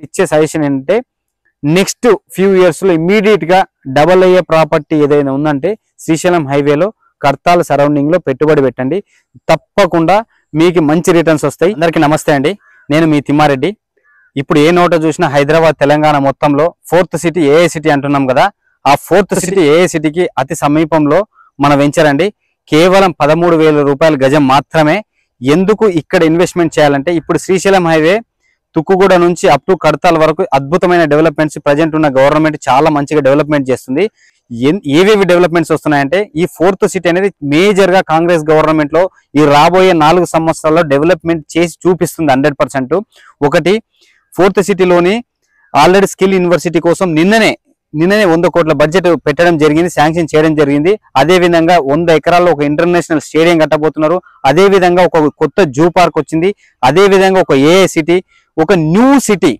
ఇచ్చే సజెషన్ ఏంటంటే next few years లో ఇమీడియట్ గా డబల్ అయ్యే ప్రాపర్టీ ఏదైనా ఉందంటే శ్రీశైలం హైవేలో కర్తాల సరౌండింగ్ లో పెట్టుబడి పెట్టండి. తప్పకుండా మీకు మంచి రిటర్న్స్ వస్తాయి. అందరికీ నమస్తే అండి, నేను మీ తిమ్మారెడ్డి. ఇప్పుడు ఏ నోట చూసినా హైదరాబాద్ తెలంగాణ మొత్తంలో ఫోర్త్ సిటీ ఏఏ సిటీ అంటున్నాం కదా, ఆ ఫోర్త్ సిటీ ఏఏ సిటీకి అతి సమీపంలో మన వెంచర్ అండి. కేవలం 13,000 రూపాయల గజం మాత్రమే. ఎందుకు ఇక్కడ ఇన్వెస్ట్మెంట్ చేయాలంటే ఇప్పుడు శ్రీశైలం హైవే తుక్కుగూడ నుంచి అప్ టు కడతాల వరకు అద్భుతమైన డెవలప్మెంట్స్ ప్రజెంట్ ఉన్న గవర్నమెంట్ చాలా మంచిగా డెవలప్మెంట్ చేస్తుంది. ఏవేవి డెవలప్మెంట్స్ వస్తున్నాయంటే ఈ ఫోర్త్ సిటీ అనేది మేజర్ గా కాంగ్రెస్ గవర్నమెంట్ లో ఈ రాబోయే 4 సంవత్సరాల్లో డెవలప్మెంట్ చేసి చూపిస్తుంది 100%. ఒకటి, ఫోర్త్ సిటీలోని ఆల్రెడీ స్కిల్ యూనివర్సిటీ కోసం నిన్ననే 100 కోట్ల బడ్జెట్ పెట్టడం జరిగింది, శాంక్షన్ చేయడం జరిగింది. అదే విధంగా 100 ఎకరాల్లో ఒక ఇంటర్నేషనల్ స్టేడియం కట్టబోతున్నారు. అదే విధంగా ఒక కొత్త జూ పార్క్ వచ్చింది. అదే విధంగా ఒక ఏఏ సిటీ, ఒక న్యూ సిటీ.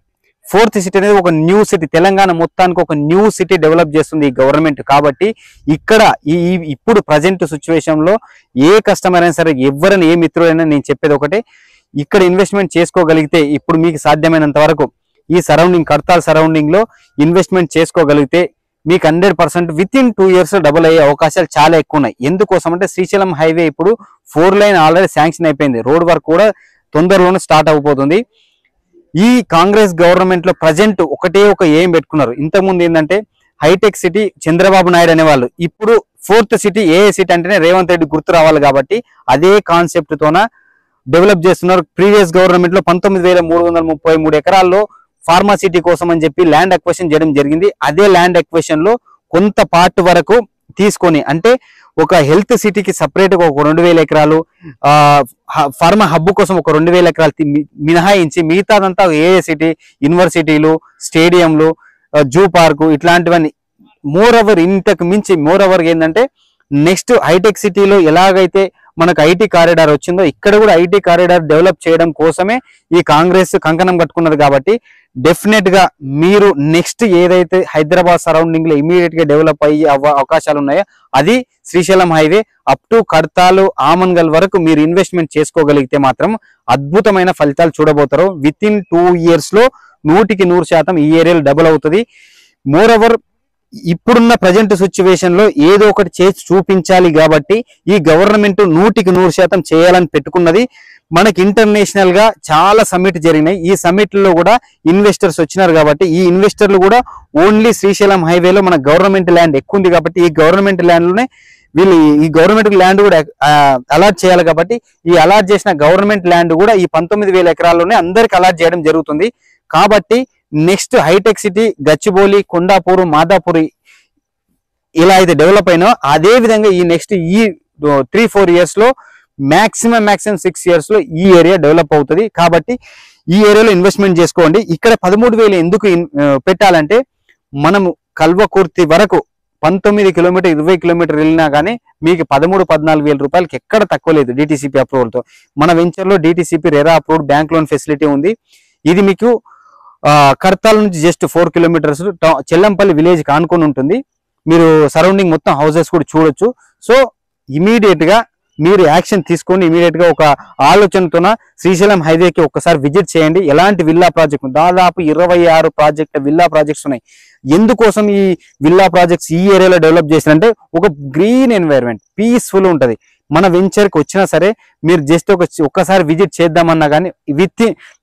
ఫోర్త్ సిటీ అనేది ఒక న్యూ సిటీ, తెలంగాణ మొత్తానికి ఒక న్యూ సిటీ డెవలప్ చేస్తుంది ఈ గవర్నమెంట్. కాబట్టి ఇక్కడ ఇప్పుడు ప్రజెంట్ సిచ్యువేషన్ లో ఏ కస్టమర్ అయినా సరే, ఎవరైనా ఏ మిత్రుడైనా నేను చెప్పేది ఒకటే, ఇక్కడ ఇన్వెస్ట్మెంట్ చేసుకోగలిగితే ఇప్పుడు మీకు సాధ్యమైనంత వరకు ఈ సరౌండింగ్ కర్తాల్ సరౌండింగ్ లో ఇన్వెస్ట్మెంట్ చేసుకోగలిగితే మీకు 100% విత్ ఇన్ 2 years డబుల్ అయ్యే అవకాశాలు చాలా ఎక్కువ ఉన్నాయి. ఎందుకోసం అంటే శ్రీశైలం హైవే ఇప్పుడు 4 లైన్ ఆల్రెడీ శాంక్షన్ అయిపోయింది, రోడ్ వర్క్ కూడా తొందరలోనే స్టార్ట్ అయిపోతుంది. ఈ కాంగ్రెస్ గవర్నమెంట్ లో ప్రజెంట్ ఒకటే ఒక ఏం పెట్టుకున్నారు. ఇంతకుముందు ఏంటంటే హైటెక్ సిటీ చంద్రబాబు నాయుడు అనేవాళ్ళు, ఇప్పుడు ఫోర్త్ సిటీ ఏఏ సిటీ అంటేనే రేవంత్ రెడ్డి గుర్తు రావాలి. కాబట్టి అదే కాన్సెప్ట్ తోన డెవలప్ చేస్తున్నారు. ప్రీవియస్ గవర్నమెంట్ లో 19,333 ఎకరాల్లో ఫార్మా సిటీ కోసం అని చెప్పి ల్యాండ్ అక్విజిషన్ చేయడం జరిగింది. అదే ల్యాండ్ అక్విజిషన్ లో కొంత పార్ట్ వరకు తీసుకొని, అంటే ఒక హెల్త్ సిటీకి సపరేట్ గా ఒక 2,000 ఎకరాలు, ఫార్మా హబ్ కోసం ఒక 2,000 ఎకరాలు మినహాయించి మిగతాదంతా ఏఏ సిటీ, యూనివర్సిటీలు, స్టేడియంలు, జూ పార్కు ఇట్లాంటివన్నీ. మోర్ ఓవర్ ఇంతకు మించి మోర్ ఓవర్ ఏంటంటే నెక్స్ట్ హైటెక్ సిటీలో ఎలాగైతే మనకు ఐటీ కారిడార్ వచ్చిందో ఇక్కడ కూడా ఐటీ కారిడార్ డెవలప్ చేయడం కోసమే ఈ కాంగ్రెస్ కంకణం కట్టుకున్నది. కాబట్టి డెఫినెట్ గా మీరు నెక్స్ట్ ఏదైతే హైదరాబాద్ సరౌండింగ్ లో ఇమీడియట్ గా డెవలప్ అయ్యే అవకాశాలు ఉన్నాయో అది Srisailam highway up to Kadthal Amangal వరకు మీరు ఇన్వెస్ట్మెంట్ చేసుకోగలిగితే మాత్రం అద్భుతమైన ఫలితాలు చూడబోతారు. విత్ ఇన్ 2 years లో 100% ఈ ఏరియాలో డబుల్ అవుతుంది. మోర్ ఓవర్ ఇప్పుడున్న ప్రజెంట్ సిచ్యువేషన్ లో ఏదో ఒకటి చేసి చూపించాలి. కాబట్టి ఈ గవర్నమెంట్ 100% చేయాలని పెట్టుకున్నది. మనకి ఇంటర్నేషనల్ గా చాలా సమ్మిట్ జరిగినాయి. ఈ సమ్మిట్ లో కూడా ఇన్వెస్టర్స్ వచ్చినారు. కాబట్టి ఈ ఇన్వెస్టర్లు కూడా ఓన్లీ శ్రీశైలం హైవేలో మన గవర్నమెంట్ ల్యాండ్ ఎక్కువ ఉంది. కాబట్టి ఈ గవర్నమెంట్ ల్యాండ్ లోనే వీళ్ళు ఈ గవర్నమెంట్ ల్యాండ్ కూడా అలాట్ చేయాలి. కాబట్టి ఈ అలాట్ చేసిన గవర్నమెంట్ ల్యాండ్ కూడా ఈ 19,000 ఎకరాల్లోనే అందరికి అలాట్ చేయడం జరుగుతుంది. కాబట్టి నెక్స్ట్ హైటెక్ సిటీ గచ్చిబౌలి, కొండాపూర్, మాదాపూర్ ఇలా అయితే డెవలప్ అయినా అదే విధంగా ఈ నెక్స్ట్ ఈ 3-4 years లో మాక్సిమం 6 years లో ఈ ఏరియా డెవలప్ అవుతుంది. కాబట్టి ఈ ఏరియాలో ఇన్వెస్ట్మెంట్ చేసుకోండి. ఇక్కడ 13,000 ఎందుకు పెట్టాలంటే మనము కల్వకుర్తి వరకు 19 కిలోమీటర్ 20 కిలోమీటర్ వెళ్ళినా కానీ మీకు 13-14 రూపాయలకి ఎక్కడ తక్కువ లేదు డిటిసిపి అప్రూవల్ తో. మన వెంచర్ లో DTCP RERA approved bank loan facility ఉంది. ఇది మీకు కర్తాల నుంచి జస్ట్ 4 kilometers చెల్లంపల్లి విలేజ్ కానుకొని ఉంటుంది. మీరు సరౌండింగ్ మొత్తం హౌసెస్ కూడా చూడొచ్చు. సో ఇమీడియట్ గా మీరు యాక్షన్ తీసుకొని ఇమీడియట్ గా ఒక ఆలోచనతోన శ్రీశైలం హైవేకి ఒక్కసారి విజిట్ చేయండి. ఎలాంటి విల్లా ప్రాజెక్ట్ దాదాపు 26 విల్లా ప్రాజెక్ట్స్ ఉన్నాయి. ఎందుకోసం ఈ విల్లా ప్రాజెక్ట్స్ ఈ ఏరియాలో డెవలప్ చేసినంటే ఒక గ్రీన్ ఎన్వైరన్మెంట్, పీస్ఫుల్ ఉంటది. మన వెంచర్ కి వచ్చినా సరే మీరు జస్ట్ ఒక్కసారి విజిట్ చేద్దామన్నా కానీ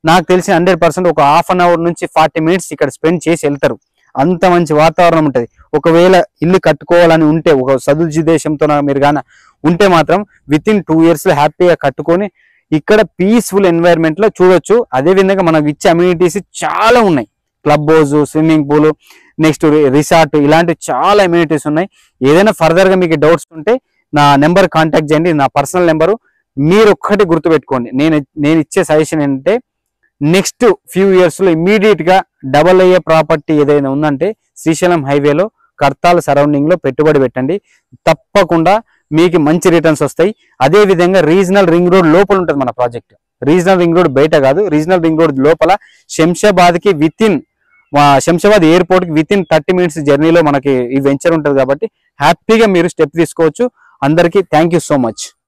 నాకు తెలిసి 100% ఒక 1/2 hour నుంచి 40 minutes ఇక్కడ స్పెండ్ చేసి వెళ్తారు. అంత మంచి వాతావరణం ఉంటది. ఒకవేళ ఇల్లు కట్టుకోవాలని ఉంటే ఒక సదుద్దేశంతో మీరు గాన ఉంటే మాత్రం విత్ ఇన్ 2 years లో హ్యాపీగా కట్టుకొని ఇక్కడ పీస్ఫుల్ ఎన్వైరన్మెంట్ లో చూడొచ్చు. అదే విధంగా మనకు ఇచ్చే అమ్యూనిటీస్ చాలా ఉన్నాయి. Club house, swimming pool, next resort, ఇలాంటి చాలా అమ్యూనిటీస్ ఉన్నాయి. ఏదైనా ఫర్దర్ గా మీకు డౌట్స్ ఉంటే నా నెంబర్ కాంటాక్ట్ చేయండి, నా పర్సనల్ నెంబరు. మీరు ఒక్కటి గుర్తుపెట్టుకోండి, నేను ఇచ్చే సజెషన్ ఏంటంటే నెక్స్ట్ ఫ్యూ ఇయర్స్ లో ఇమీడియట్ గా డబల్ అయ్యే ప్రాపర్టీ ఏదైనా ఉందంటే శ్రీశైలం హైవేలో కర్తాల సరౌండింగ్ లో పెట్టుబడి పెట్టండి. తప్పకుండా మీకు మంచి రిటర్న్స్ వస్తాయి. అదే విధంగా రీజనల్ రింగ్ రోడ్ లోపల ఉంటుంది మన ప్రాజెక్ట్. రీజనల్ రింగ్ రోడ్ బయట కాదు, రీజనల్ రింగ్ రోడ్ లోపల శంషాబాద్ కి శంషాబాద్ ఎయిర్పోర్ట్ కి విత్ ఇన్ 30 minutes జర్నీలో మనకి ఈ వెంచర్ ఉంటుంది. కాబట్టి హ్యాపీగా మీరు స్టెప్ తీసుకోవచ్చు. అందరికీ థ్యాంక్ యూ సో మచ్.